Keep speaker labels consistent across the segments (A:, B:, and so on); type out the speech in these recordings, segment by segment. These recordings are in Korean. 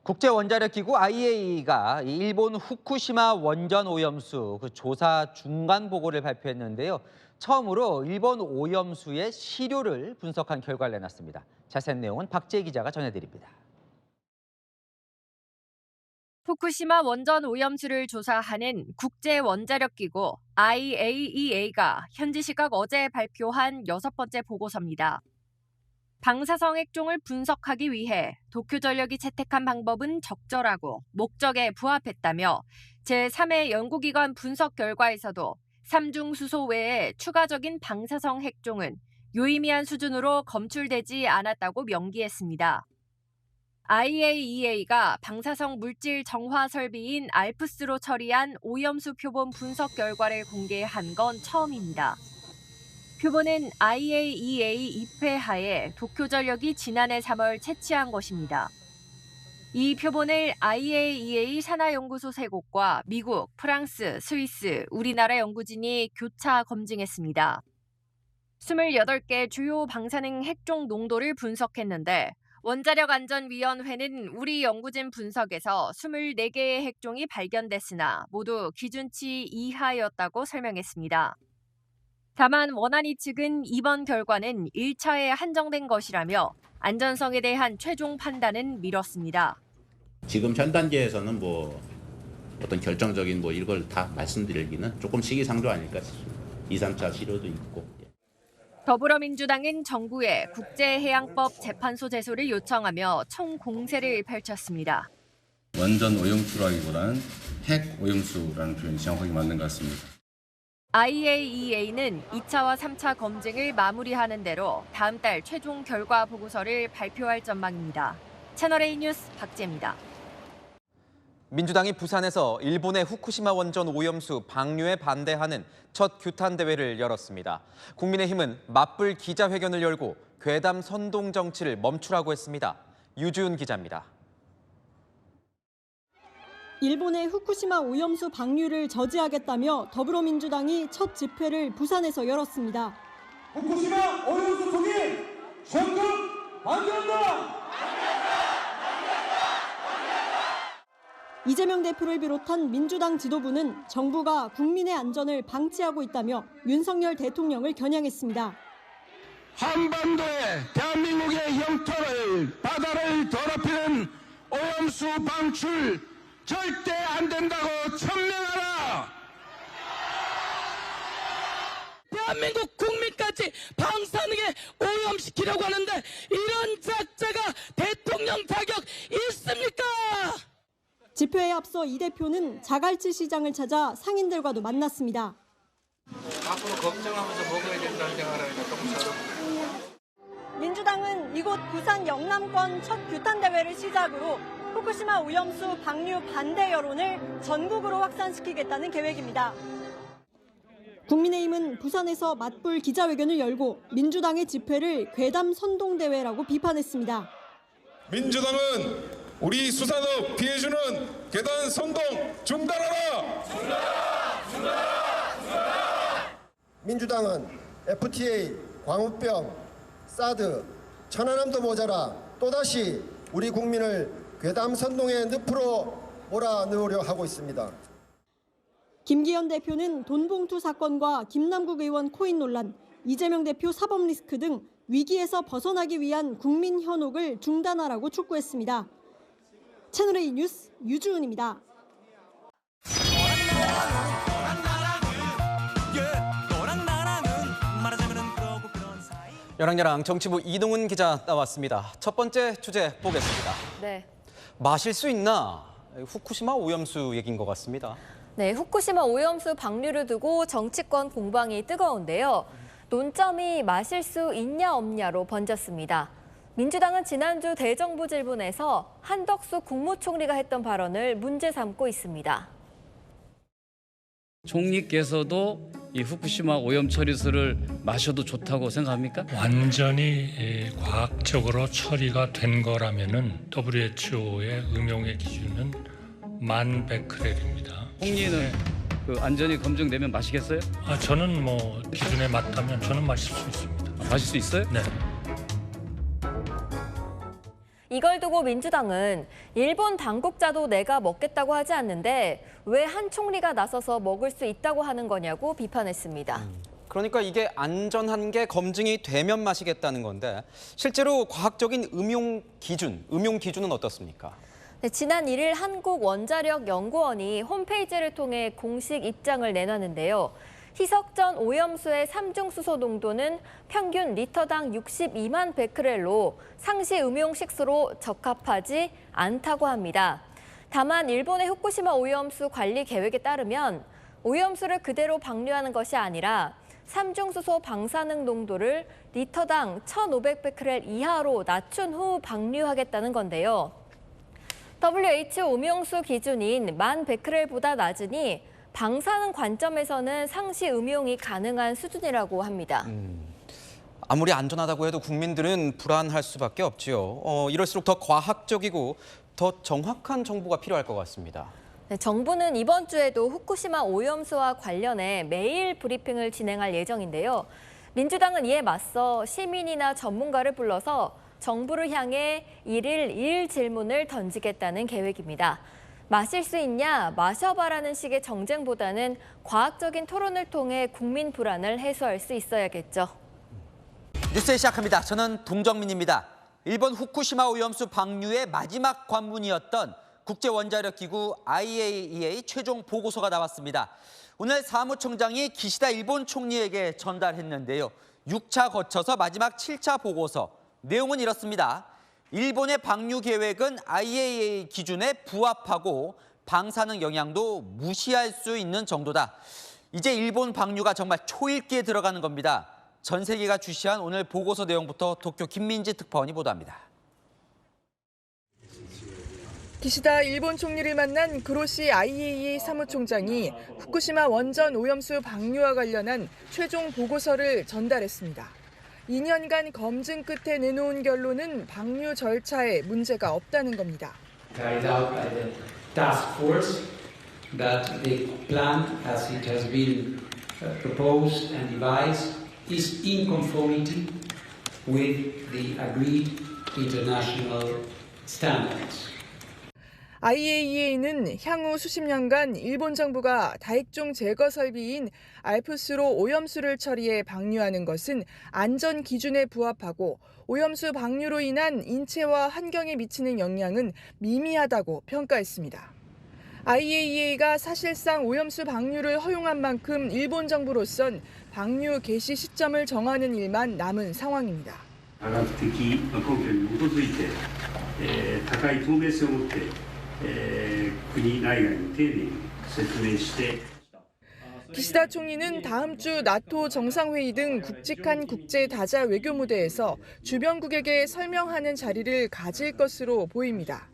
A: 국제원자력기구 IAEA가 일본 후쿠시마 원전 오염수 조사 중간 보고를 발표했는데요. 처음으로 일본 오염수의 시료를 분석한 결과를 내놨습니다. 자세한 내용은 박지혜 기자가 전해드립니다.
B: 후쿠시마 원전 오염수를 조사하는 국제원자력기구 IAEA가 현지 시각 어제 발표한 6번째 보고서입니다. 방사성 핵종을 분석하기 위해 도쿄전력이 채택한 방법은 적절하고 목적에 부합했다며 제3의 연구기관 분석 결과에서도 삼중수소 외에 추가적인 방사성 핵종은 유의미한 수준으로 검출되지 않았다고 명기했습니다. IAEA가 방사성 물질 정화 설비인 알프스로 처리한 오염수 표본 분석 결과를 공개한 건 처음입니다. 표본은 IAEA 입회하에 도쿄전력이 지난해 3월 채취한 것입니다. 이 표본을 IAEA 산하연구소 3곳과 미국, 프랑스, 스위스, 우리나라 연구진이 교차 검증했습니다. 28개 주요 방사능 핵종 농도를 분석했는데 원자력안전위원회는 우리 연구진 분석에서 24개의 핵종이 발견됐으나 모두 기준치 이하였다고 설명했습니다. 다만 원안위 측은 이번 결과는 1차에 한정된 것이라며 안전성에 대한 최종 판단은 미뤘습니다.
C: 지금 현 단계에서는 어떤 결정적인 이걸 다 말씀드리기는 조금 시기상조 아닐까 싶습니다. 2, 3차 시료도 있고.
B: 더불어민주당은 정부에 국제해양법 재판소 제소를 요청하며 총공세를 펼쳤습니다.
D: 원전 오염수라기보다는 핵 오염수라는 표현이 정확하게 맞는 것 같습니다.
B: IAEA는 2차와 3차 검증을 마무리하는 대로 다음 달 최종 결과 보고서를 발표할 전망입니다. 채널A 뉴스 박지혜입니다.
E: 민주당이 부산에서 일본의 후쿠시마 원전 오염수 방류에 반대하는 첫 규탄 대회를 열었습니다. 국민의힘은 맞불 기자회견을 열고 괴담 선동 정치를 멈추라고 했습니다. 유주은 기자입니다.
F: 일본의 후쿠시마 오염수 방류를 저지하겠다며 더불어민주당이 첫 집회를 부산에서 열었습니다.
G: 후쿠시마 오염수 투기 적극 반대한다!
F: 이재명 대표를 비롯한 민주당 지도부는 정부가 국민의 안전을 방치하고 있다며 윤석열 대통령을 겨냥했습니다.
G: 한반도에 대한민국의 영토를 바다를 더럽히는 오염수 방출 절대 안 된다고 천명하라! 대한민국 국민까지 방사능에 오염시키려고 하는데 이런 작자가 대통령 자격 있습니까?
F: 집회에 앞서 이 대표는 자갈치 시장을 찾아 상인들과도 만났습니다.
H: 앞으로 걱정하면서 먹어야 된다는 생각을 하니까 조금 어렵고.
F: 민주당은 이곳 부산 영남권 첫 규탄 대회를 시작으로 후쿠시마 오염수 방류 반대 여론을 전국으로 확산시키겠다는 계획입니다. 국민의힘은 부산에서 맞불 기자회견을 열고 민주당의 집회를 괴담 선동 대회라고 비판했습니다.
I: 민주당은 우리 수산업 피해주는 괴담 선동 중단하라!
J: 민주당은 FTA, 광우병, 사드, 천안함도 모자라 또다시 우리 국민을 괴담 선동의 늪으로 몰아넣으려 하고 있습니다.
F: 김기현 대표는 돈봉투 사건과 김남국 의원 코인 논란, 이재명 대표 사법 리스크 등 위기에서 벗어나기 위한 국민 현혹을 중단하라고 촉구했습니다. 채널A 뉴스 유주은입니다.
E: 여랑여랑 정치부 이동훈 기자 나왔습니다. 첫 번째 주제 보겠습니다.
K: 네.
E: 마실 수 있나? 후쿠시마 오염수 얘기인 것 같습니다.
K: 네, 후쿠시마 오염수 방류를 두고 정치권 공방이 뜨거운데요. 논점이 마실 수 있냐 없냐로 번졌습니다. 민주당은 지난주 대정부 질문에서 한덕수 국무총리가 했던 발언을 문제 삼고 있습니다.
L: 총리께서도 이 후쿠시마 오염 처리수를 마셔도 좋다고 생각합니까?
M: 완전히 과학적으로 처리가 된 거라면은 WHO의 음용의 기준은 10,100베크렐입니다.
L: 총리는 그 안전이 검증되면 마시겠어요?
M: 저는 기준에 맞다면 저는 마실 수 있습니다.
L: 마실 수 있어요?
M: 네.
K: 이걸 두고 민주당은 일본 당국자도 내가 먹겠다고 하지 않는데 왜 한 총리가 나서서 먹을 수 있다고 하는 거냐고 비판했습니다.
E: 그러니까 이게 안전한 게 검증이 되면 마시겠다는 건데 실제로 과학적인 음용 기준은 어떻습니까?
K: 네, 지난 1일 한국원자력연구원이 홈페이지를 통해 공식 입장을 내놨는데요. 희석전 오염수의 삼중수소 농도는 평균 리터당 62만 베크렐로 상시 음용식수로 적합하지 않다고 합니다. 다만 일본의 후쿠시마 오염수 관리 계획에 따르면 오염수를 그대로 방류하는 것이 아니라 삼중수소 방사능 농도를 리터당 1,500베크렐 이하로 낮춘 후 방류하겠다는 건데요. WHO 음용수 기준인 10,000베크렐보다 낮으니 방사능 관점에서는 상시 음용이 가능한 수준이라고 합니다.
E: 아무리 안전하다고 해도 국민들은 불안할 수밖에 없지요. 이럴수록 더 과학적이고 더 정확한 정보가 필요할 것 같습니다.
K: 네, 정부는 이번 주에도 후쿠시마 오염수와 관련해 매일 브리핑을 진행할 예정인데요. 민주당은 이에 맞서 시민이나 전문가를 불러서 정부를 향해 1일 1 질문을 던지겠다는 계획입니다. 마실 수 있냐, 마셔봐라는 식의 정쟁보다는 과학적인 토론을 통해 국민 불안을 해소할 수 있어야겠죠.
A: 뉴스 시작합니다. 저는 동정민입니다. 일본 후쿠시마 오염수 방류의 마지막 관문이었던 국제원자력기구 IAEA 최종 보고서가 나왔습니다. 오늘 사무총장이 기시다 일본 총리에게 전달했는데요. 6차 거쳐서 마지막 7차 보고서. 내용은 이렇습니다. 일본의 방류 계획은 IAEA 기준에 부합하고 방사능 영향도 무시할 수 있는 정도다. 이제 일본 방류가 정말 초읽기에 들어가는 겁니다. 전 세계가 주시한 오늘 보고서 내용부터 도쿄 김민지 특파원이 보도합니다.
N: 기시다 일본 총리를 만난 그로시 IAEA 사무총장이 후쿠시마 원전 오염수 방류와 관련한 최종 보고서를 전달했습니다. 2년간 검증 끝에 내놓은 결론은 방류 절차에 문제가 없다는 겁니다.
O: Carried out by the task force that the plan as it has been proposed and devised is in conformity with the agreed international standards.
N: IAEA는 향후 수십 년간 일본 정부가 다액종 제거 설비인 알프스로 오염수를 처리해 방류하는 것은 안전 기준에 부합하고 오염수 방류로 인한 인체와 환경에 미치는 영향은 미미하다고 평가했습니다. IAEA가 사실상 오염수 방류를 허용한 만큼 일본 정부로선 방류 개시 시점을 정하는 일만 남은 상황입니다.
P: 科学的根拠に基づいて、高い透明性を持って国内外に丁寧に説明して
N: 기시다 총리는 다음 주 나토 정상회의 등 굵직한 국제 다자 외교 무대에서 주변국에게 설명하는 자리를 가질 것으로 보입니다.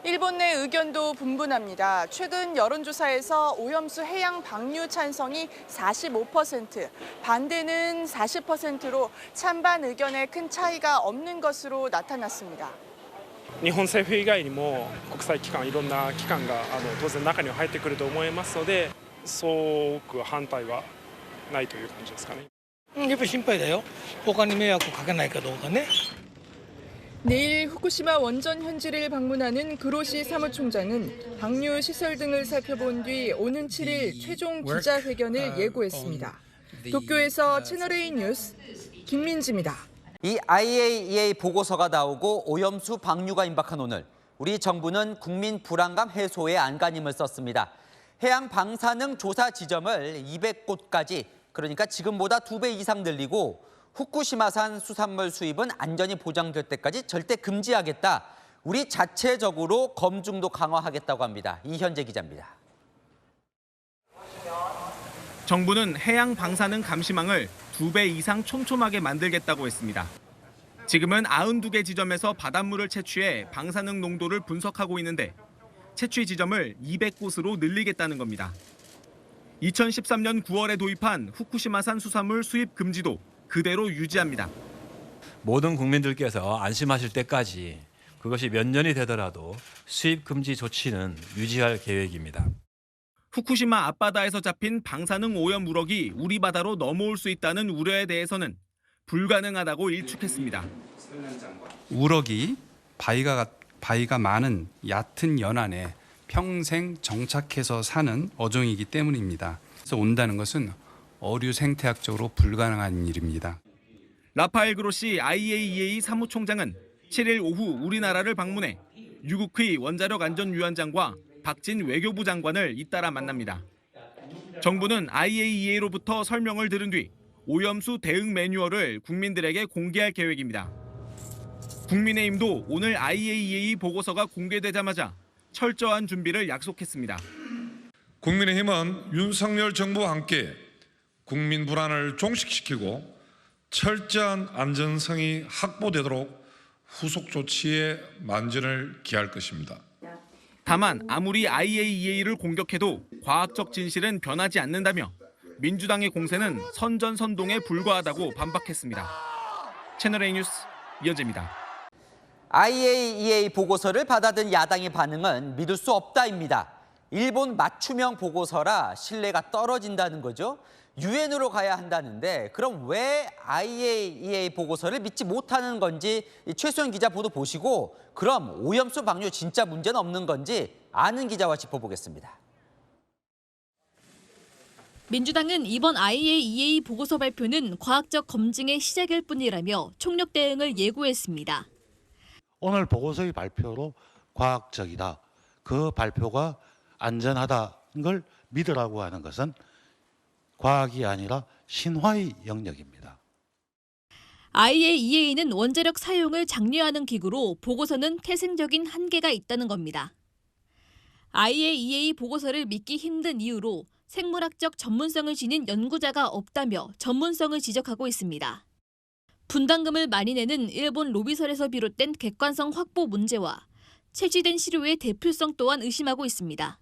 N: 일본 내 의견도 분분합니다. 최근 여론조사에서 오염수 해양 방류 찬성이 45%, 반대는 40%로 찬반 의견에 큰 차이가 없는 것으로 나타났습니다.
Q: 日本政府以外にも国際機関いろんな機関が当然中には入ってくると思いますので、そうく反対はないという感じですかね。
R: やっぱり心配だよ。他に迷惑かけないかどうかね。
N: 내일 후쿠시마 원전 현지를 방문하는 그로시 사무총장은 방류 시설 등을 살펴본 뒤 오는 7일 최종 기자회견을 예고했습니다. 도쿄에서 채널A 뉴스 김민지입니다.
A: 이 IAEA 보고서가 나오고 오염수 방류가 임박한 오늘, 우리 정부는 국민 불안감 해소에 안간힘을 썼습니다. 해양 방사능 조사 지점을 200곳까지, 그러니까 지금보다 2배 이상 늘리고 후쿠시마산 수산물 수입은 안전이 보장될 때까지 절대 금지하겠다. 우리 자체적으로 검증도 강화하겠다고 합니다. 이현재 기자입니다.
S: 정부는 해양 방사능 감시망을 2배 이상 촘촘하게 만들겠다고 했습니다. 지금은 92개 지점에서 바닷물을 채취해 방사능 농도를 분석하고 있는데 채취 지점을 200곳으로 늘리겠다는 겁니다. 2013년 9월에 도입한 후쿠시마산 수산물 수입 금지도 그대로 유지합니다.
T: 모든 국민들께서 안심하실 때까지 그것이 몇 년이 되더라도 수입 금지 조치는 유지할 계획입니다.
S: 후쿠시마 앞바다에서 잡힌 방사능 오염 우럭이 우리 바다로 넘어올 수 있다는 우려에 대해서는 불가능하다고 일축했습니다.
T: 우럭이
U: 바위가 많은 얕은 연안에 평생 정착해서 사는 어종이기 때문입니다. 그래서 온다는 것은 어류 생태학적으로 불가능한 일입니다.
S: 라파엘 그로시 IAEA 사무총장은 7일 오후 우리나라를 방문해 유국의 원자력 안전위원장과 박진 외교부 장관을 잇따라 만납니다. 정부는 IAEA로부터 설명을 들은 뒤 오염수 대응 매뉴얼을 국민들에게 공개할 계획입니다. 국민의힘도 오늘 IAEA 보고서가 공개되자마자 철저한 준비를 약속했습니다.
I: 국민의힘은 윤석열 정부와 함께 국민 불안을 종식시키고 철저한 안전성이 확보되도록 후속 조치에 만전을 기할 것입니다.
S: 다만 아무리 IAEA를 공격해도 과학적 진실은 변하지 않는다며 민주당의 공세는 선전선동에 불과하다고 반박했습니다. 채널A 뉴스 이현재입니다.
A: IAEA 보고서를 받아든 야당의 반응은 믿을 수 없다입니다. 일본 맞춤형 보고서라 신뢰가 떨어진다는 거죠. 유엔으로 가야 한다는데 그럼 왜 IAEA 보고서를 믿지 못하는 건지 최수영 기자 보도 보시고 그럼 오염수 방류 진짜 문제는 없는 건지 아는 기자와 짚어보겠습니다.
V: 민주당은 이번 IAEA 보고서 발표는 과학적 검증의 시작일 뿐이라며 총력 대응을 예고했습니다.
W: 오늘 보고서의 발표로 과학적이다. 그 발표가 안전하다는 걸 믿으라고 하는 것은 과학이 아니라 신화의 영역입니다.
V: IAEA는 원자력 사용을 장려하는 기구로 보고서는 태생적인 한계가 있다는 겁니다. IAEA 보고서를 믿기 힘든 이유로 생물학적 전문성을 지닌 연구자가 없다며 전문성을 지적하고 있습니다. 분담금을 많이 내는 일본 로비설에서 비롯된 객관성 확보 문제와 채취된 시료의 대표성 또한 의심하고 있습니다.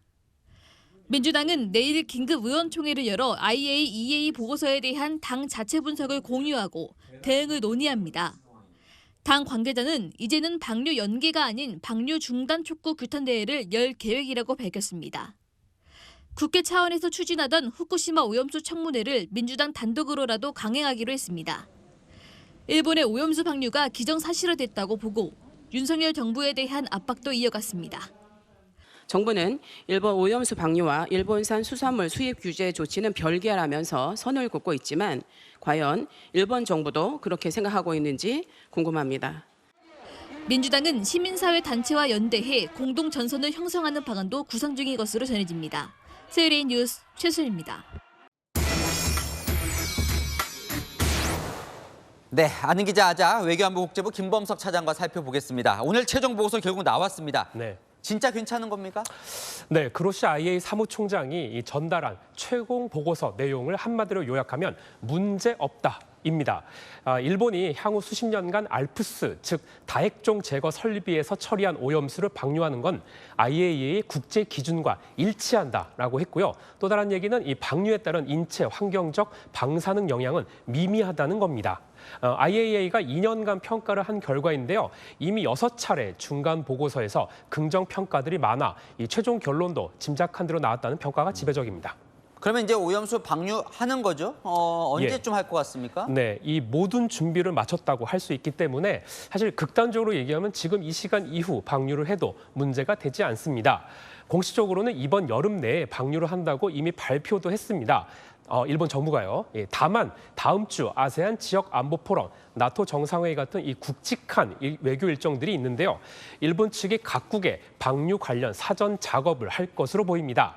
V: 민주당은 내일 긴급 의원총회를 열어 IAEA 보고서에 대한 당 자체 분석을 공유하고 대응을 논의합니다. 당 관계자는 이제는 방류 연기가 아닌 방류 중단 촉구 규탄 대회를 열 계획이라고 밝혔습니다. 국회 차원에서 추진하던 후쿠시마 오염수 청문회를 민주당 단독으로라도 강행하기로 했습니다. 일본의 오염수 방류가 기정사실화됐다고 보고 윤석열 정부에 대한 압박도 이어갔습니다.
X: 정부는 일본 오염수 방류와 일본산 수산물 수입 규제 조치는 별개라면서 선을 긋고 있지만 과연 일본 정부도 그렇게 생각하고 있는지 궁금합니다.
V: 민주당은 시민사회 단체와 연대해 공동 전선을 형성하는 방안도 구상 중인 것으로 전해집니다. 세율A 뉴스 최순입니다.
A: 네, 아는 기자 아자 외교안보 국제부 김범석 차장과 살펴보겠습니다. 오늘 최종 보고서 결국 나왔습니다.
Y: 네.
A: 진짜 괜찮은 겁니까?
Y: 네, 그로시 IAEA 사무총장이 전달한 최종 보고서 내용을 한마디로 요약하면 문제 없다입니다. 일본이 향후 수십 년간 알프스, 즉 다핵종 제거 설비에서 처리한 오염수를 방류하는 건 IAEA의 국제 기준과 일치한다라고 했고요. 또 다른 얘기는 이 방류에 따른 인체 환경적 방사능 영향은 미미하다는 겁니다. IAEA가 2년간 평가를 한 결과인데요. 이미 6차례 중간 보고서에서 긍정 평가들이 많아 이 최종 결론도 짐작한 대로 나왔다는 평가가 지배적입니다.
A: 그러면 이제 오염수 방류하는 거죠? 언제쯤 할 것 같습니까?
Y: 네, 이 모든 준비를 마쳤다고 할 수 있기 때문에 사실 극단적으로 얘기하면 지금 이 시간 이후 방류를 해도 문제가 되지 않습니다. 공식적으로는 이번 여름 내에 방류를 한다고 이미 발표도 했습니다. 일본 정부가요. 다만 다음 주 아세안 지역 안보 포럼, 나토 정상회의 같은 이 굵직한 외교 일정들이 있는데요. 일본 측이 각국의 방류 관련 사전 작업을 할 것으로 보입니다.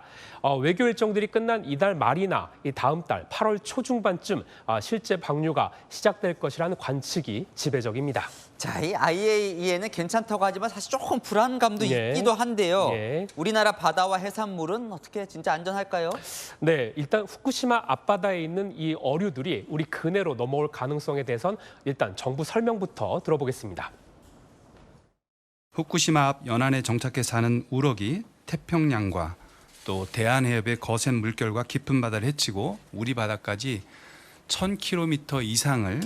Y: 외교 일정들이 끝난 이달 말이나 이 다음 달 8월 초중반쯤 실제 방류가 시작될 것이라는 관측이 지배적입니다.
A: 자, 이 IAEA는 괜찮다고 하지만 사실 조금 불안감도 있기도 한데요. 우리나라 바다와 해산물은 어떻게 진짜 안전할까요?
Y: 네, 일단 후쿠시마 앞바다에 있는 이 어류들이 우리 근해로 넘어올 가능성에 대해선 일단 정부 설명부터 들어보겠습니다.
U: 후쿠시마 앞 연안에 정착해 사는 우럭이 태평양과 또 대한해협의 거센 물결과 깊은 바다를 헤치고 우리 바다까지 1000km 이상을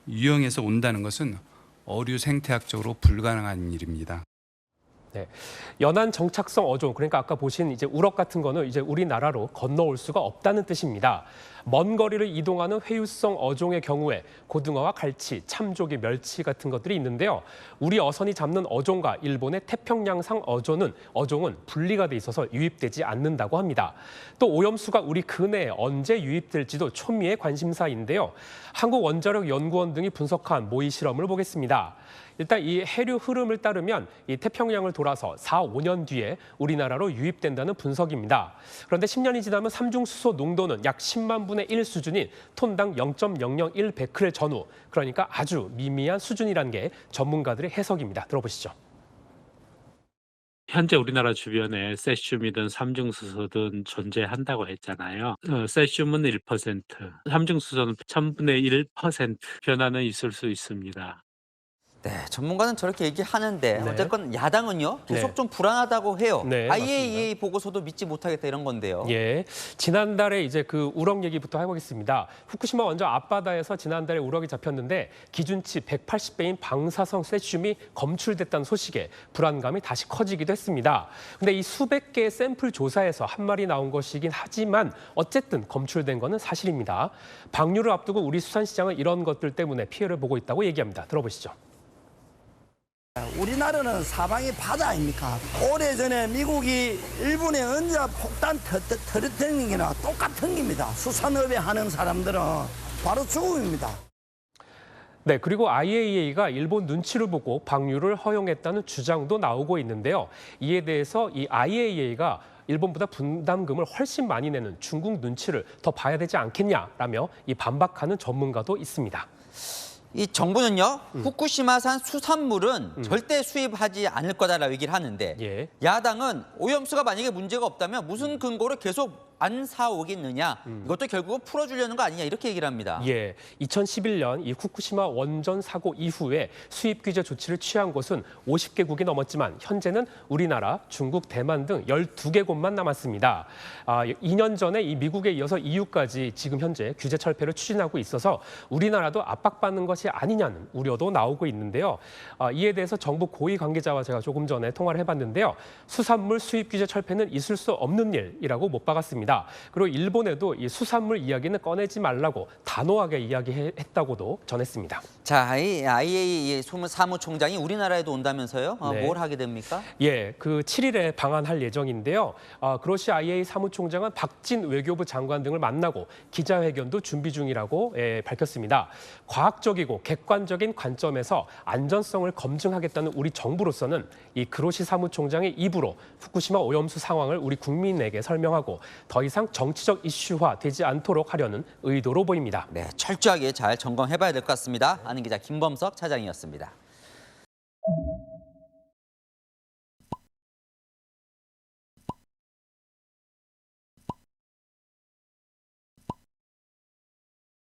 U: 유영해서 온다는 것은 어류 생태학적으로 불가능한 일입니다.
Y: 네. 연안 정착성 어종, 그러니까 아까 보신 이제 우럭 같은 거는 이제 우리나라로 건너올 수가 없다는 뜻입니다. 먼 거리를 이동하는 회유성 어종의 경우에 고등어와 갈치, 참조기, 멸치 같은 것들이 있는데요. 우리 어선이 잡는 어종과 일본의 태평양상 어종은 분리가 돼 있어서 유입되지 않는다고 합니다. 또 오염수가 우리 근해에 언제 유입될지도 초미의 관심사인데요. 한국원자력연구원 등이 분석한 모의 실험을 보겠습니다. 일단 이 해류 흐름을 따르면 이 태평양을 돌아서 4, 5년 뒤에 우리나라로 유입된다는 분석입니다. 그런데 10년이 지나면 삼중수소 농도는 약 10만 분의 1 수준인 톤당 0.001 베크렐 전후, 그러니까 아주 미미한 수준이라는 게 전문가들의 해석입니다. 들어보시죠.
B: 현재 우리나라 주변에 세슘이든 삼중수소든 존재한다고 했잖아요. 세슘은 1%, 삼중수소는 1000분의 1% 변화는 있을 수 있습니다.
A: 네, 전문가는 저렇게 얘기하는데
Y: 네.
A: 어쨌건 야당은요 계속
Y: 네.
A: 좀 불안하다고 해요.
Y: 네,
A: IAEA 보고서도 믿지 못하겠다 이런 건데요.
Y: 예, 지난달에 이제 그 우럭 얘기부터 해보겠습니다. 후쿠시마 원전 앞바다에서 지난달에 우럭이 잡혔는데 기준치 180배인 방사성 세슘이 검출됐다는 소식에 불안감이 다시 커지기도 했습니다. 근데 이 수백 개의 샘플 조사에서 한 마리 나온 것이긴 하지만 어쨌든 검출된 거는 사실입니다. 방류를 앞두고 우리 수산시장은 이런 것들 때문에 피해를 보고 있다고 얘기합니다. 들어보시죠.
C: 우리나라는 사방이 바다 아닙니까? 오래전에 미국이 일본에 언제 폭탄 터뜨리는 게나 똑같은 겁니다. 수산업에 하는 사람들은 바로 죽음입니다.
Y: 네, 그리고 IAEA가 일본 눈치를 보고 방류를 허용했다는 주장도 나오고 있는데요. 이에 대해서 이 IAEA가 일본보다 분담금을 훨씬 많이 내는 중국 눈치를 더 봐야 되지 않겠냐라며 이 반박하는 전문가도 있습니다.
A: 이 정부는요 후쿠시마산 수산물은 절대 수입하지 않을 거다라고 얘기를 하는데
Y: 예.
A: 야당은 오염수가 만약에 문제가 없다면 무슨 근거로 계속 안 사오겠느냐 이것도 결국은 풀어주려는 거 아니냐 이렇게 얘기를 합니다.
Y: 예, 2011년 이 후쿠시마 원전 사고 이후에 수입 규제 조치를 취한 곳은 50개국이 넘었지만 현재는 우리나라, 중국, 대만 등 12개국만 남았습니다. 2년 전에 이 미국에 이어서 EU까지 지금 현재 규제 철폐를 추진하고 있어서 우리나라도 압박받는 것이 아니냐는 우려도 나오고 있는데요. 이에 대해서 정부 고위 관계자와 제가 조금 전에 통화를 해봤는데요. 수산물 수입 규제 철폐는 있을 수 없는 일이라고 못 박았습니다. 그리고 일본에도 이 수산물 이야기는 꺼내지 말라고 단호하게 이야기했다고도 전했습니다.
A: 자, 이 IAEA 사무총장이 우리나라에도 온다면서요?
Y: 네.
A: 뭘 하게 됩니까?
Y: 예, 그 7일에 방한할 예정인데요. 그로시 IAEA 사무총장은 박진 외교부 장관 등을 만나고 기자회견도 준비 중이라고 밝혔습니다. 과학적이고 객관적인 관점에서 안전성을 검증하겠다는 우리 정부로서는 이 그로시 사무총장의 입으로 후쿠시마 오염수 상황을 우리 국민에게 설명하고 더 이상 정치적 이슈화 되지 않도록 하려는 의도로 보입니다.
A: 네, 철저하게 잘 점검해봐야 될 것 같습니다. 아는 기자 김범석 차장이었습니다.